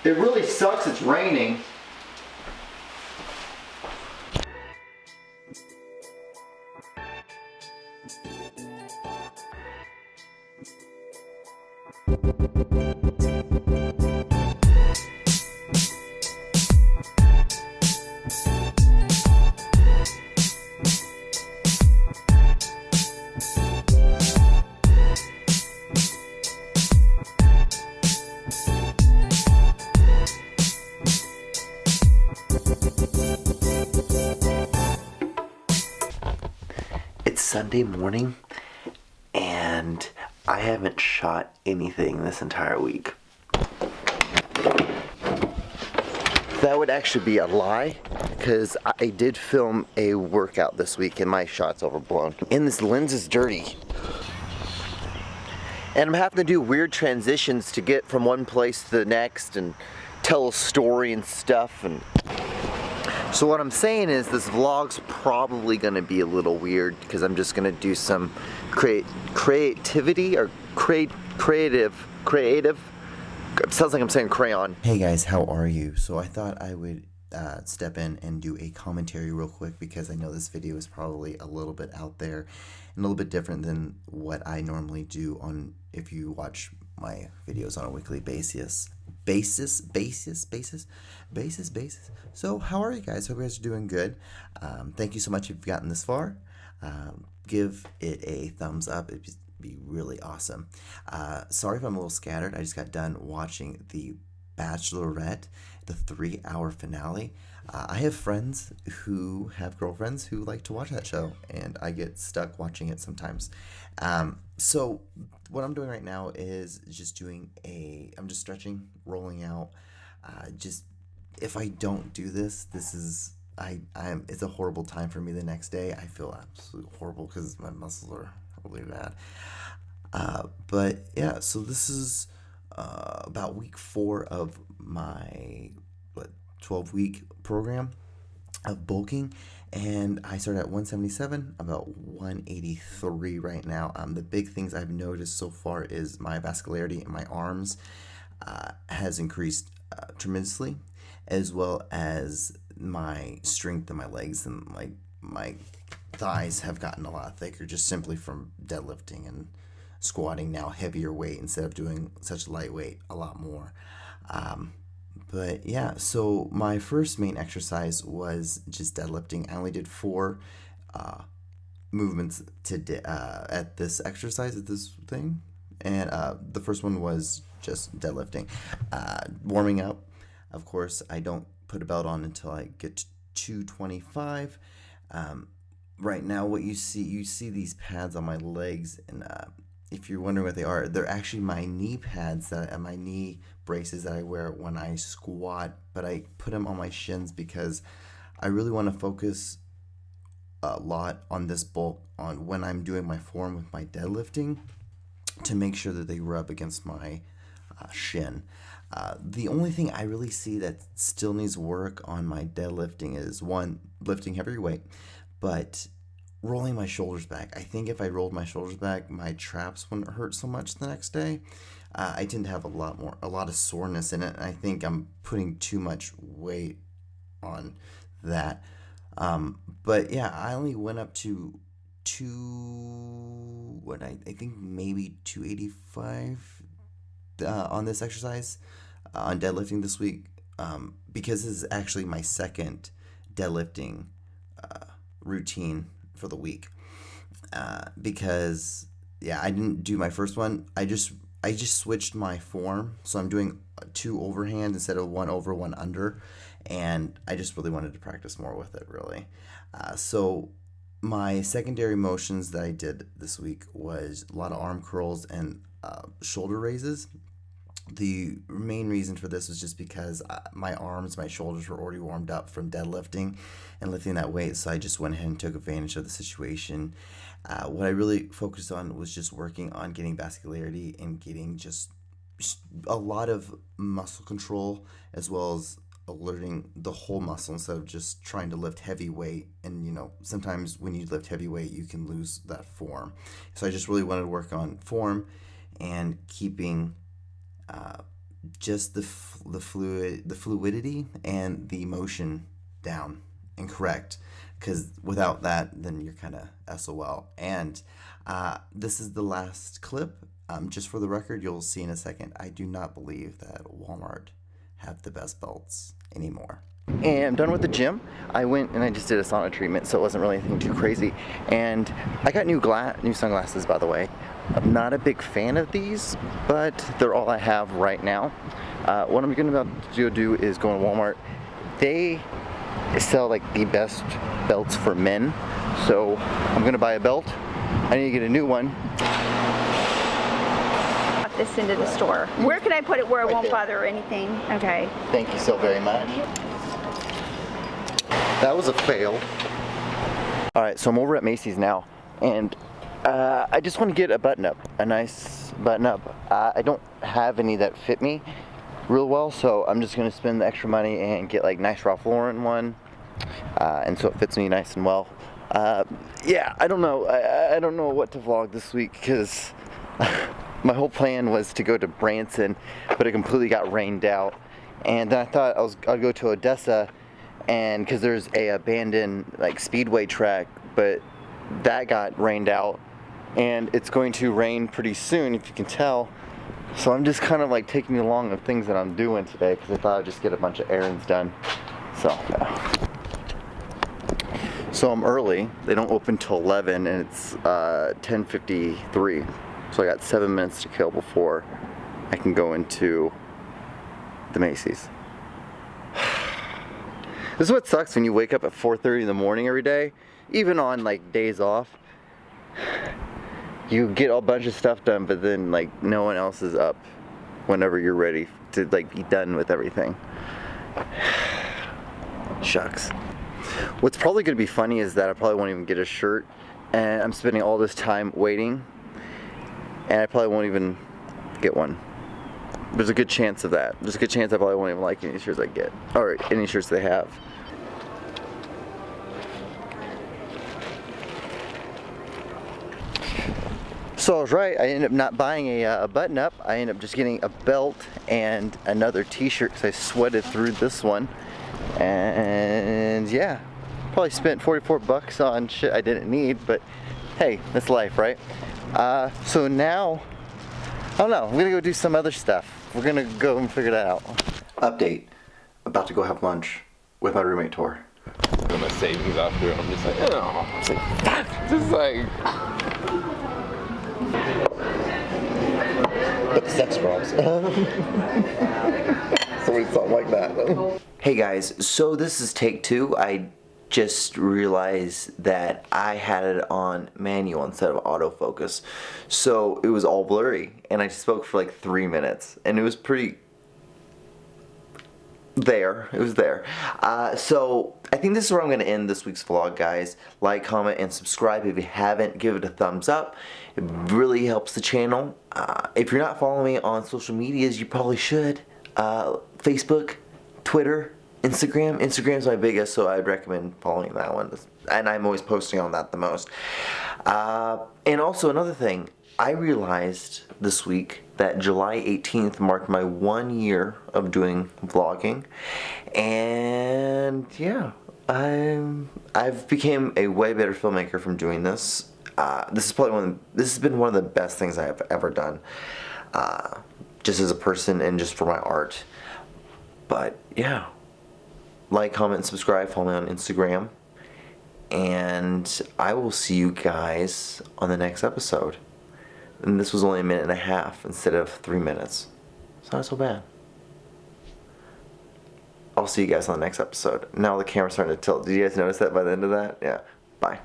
It really sucks it's raining. It's Sunday morning, and I haven't shot anything this entire week. That would actually be a lie, because I did film a workout this week and my shot's overblown. And this lens is dirty. And I'm having to do weird transitions to get from one place to the next and tell a story and stuff. And so what I'm saying is this vlog's probably gonna be a little weird because I'm just gonna do some creativity or creative. It sounds like I'm saying crayon. Hey guys, how are you? So I thought I would step in and do a commentary real quick because I know this video is probably a little bit out there and a little bit different than what I normally do on if you watch my videos on a weekly basis. So how are you guys? Hope you guys are doing good. Thank you so much if you've gotten this far. Give it a thumbs up. It'd be really awesome. Sorry if I'm a little scattered. I just got done watching The Bachelorette, the 3-hour finale. I have friends who have girlfriends who like to watch that show, and I get stuck watching it sometimes. So what I'm doing right now is just I'm just stretching, rolling out. Just if I don't do this, it's a horrible time for me the next day. I feel absolutely horrible because my muscles are really bad. But yeah, so this is about week 4 of my 12-week program of bulking, and I started at 177, about 183 right now. The big things I've noticed so far is my vascularity in my arms has increased tremendously, as well as my strength in my legs, and my thighs have gotten a lot thicker just simply from deadlifting and squatting now heavier weight instead of doing such lightweight a lot more. But yeah, so my first main exercise was just deadlifting. I only did 4 movements at this exercise, at this thing. And the first one was just deadlifting. Warming up, of course, I don't put a belt on until I get to 225. Right now, what you see these pads on my legs, and if you're wondering what they are, they're actually my knee pads, my knee braces that I wear when I squat, but I put them on my shins because I really want to focus a lot on this bulk on when I'm doing my form with my deadlifting to make sure that they rub against my shin. The only thing I really see that still needs work on my deadlifting is, one, lifting heavier weight, but rolling my shoulders back. I think if I rolled my shoulders back, my traps wouldn't hurt so much the next day. I tend to have a lot of soreness in it, and I think I'm putting too much weight on that. But yeah, I only went up to I think maybe 285 on this exercise on deadlifting this week, because this is actually my second deadlifting routine for the week, because yeah, I didn't do my first one. I just switched my form, so I'm doing 2 overhand instead of 1 over 1 under, and I just really wanted to practice more with it, really. So my secondary motions that I did this week was a lot of arm curls and shoulder raises. The main reason for this was just because my shoulders were already warmed up from deadlifting and lifting that weight, so I just went ahead and took advantage of the situation. What I really focused on was just working on getting vascularity and getting just a lot of muscle control, as well as alerting the whole muscle instead of just trying to lift heavy weight. And sometimes when you lift heavy weight, you can lose that form. So I just really wanted to work on form and keeping just the fluidity and the motion down and correct, because without that, then you're kind of SOL. And this is the last clip. Just for the record, you'll see in a second, I do not believe that Walmart have the best belts anymore. And I'm done with the gym. I went and I just did a sauna treatment, so it wasn't really anything too crazy. And I got new sunglasses, by the way. I'm not a big fan of these, but they're all I have right now. What I'm about to go do is go to Walmart. They sell like the best belts for men, so I'm gonna buy a belt. I need to get a new one. This into the store. Where can I put it where it Right won't there. bother anything? Okay. Thank you so very much. That was a fail. Alright, so I'm over at Macy's now, and I just want to get a button-up, a nice button-up. I don't have any that fit me real well, so I'm just going to spend the extra money and get like nice Ralph Lauren one, and so it fits me nice and well. Yeah, I don't know. I don't know what to vlog this week, because my whole plan was to go to Branson, but it completely got rained out. And then I thought I'd go to Odessa, and because there's a abandoned like speedway track, but that got rained out, and it's going to rain pretty soon, if you can tell. So I'm just kind of like taking along the things that I'm doing today, because I thought I'd just get a bunch of errands done. So I'm early. They don't open till 11, and it's 10:53. So I got 7 minutes to kill before I can go into the Macy's. This is what sucks when you wake up at 4:30 in the morning every day, even on like days off. You get a bunch of stuff done, but then like no one else is up whenever you're ready to like be done with everything. Shucks. What's probably gonna be funny is that I probably won't even get a shirt, and I'm spending all this time waiting, and I probably won't even get one. There's a good chance of that. There's a good chance I probably won't even like any shirts I get, or any shirts they have. So I was right. I ended up not buying a button-up. I ended up just getting a belt and another t-shirt, because I sweated through this one. And yeah, probably spent 44 bucks on shit I didn't need, but hey, that's life, right? So now, I don't know, I'm gonna go do some other stuff. We're gonna go and figure that out. Update, about to go have lunch with my roommate Tor. My savings after, I'm just like, oh, it's like, fuck, just like. But sex bros. Something like that. Hey guys, so this is take 2. I just realized that I had it on manual instead of autofocus, so it was all blurry, and I spoke for like 3 minutes, and it was pretty there. It was there. So I think this is where I'm going to end this week's vlog, guys. Like, comment, and subscribe if you haven't. Give it a thumbs up. It really helps the channel. If you're not following me on social medias, you probably should. Facebook, Twitter, Instagram. Instagram's my biggest, so I'd recommend following that one. And I'm always posting on that the most. And also another thing, I realized this week that July 18th marked my 1 year of doing vlogging. And yeah, I've become a way better filmmaker from doing this. This has been one of the best things I have ever done. Just as a person and just for my art. But yeah, like, comment, and subscribe. Follow me on Instagram, and I will see you guys on the next episode. And this was only 1.5 minutes instead of 3 minutes. It's not so bad. I'll see you guys on the next episode. Now the camera's starting to tilt. Did you guys notice that by the end of that? Yeah. Bye.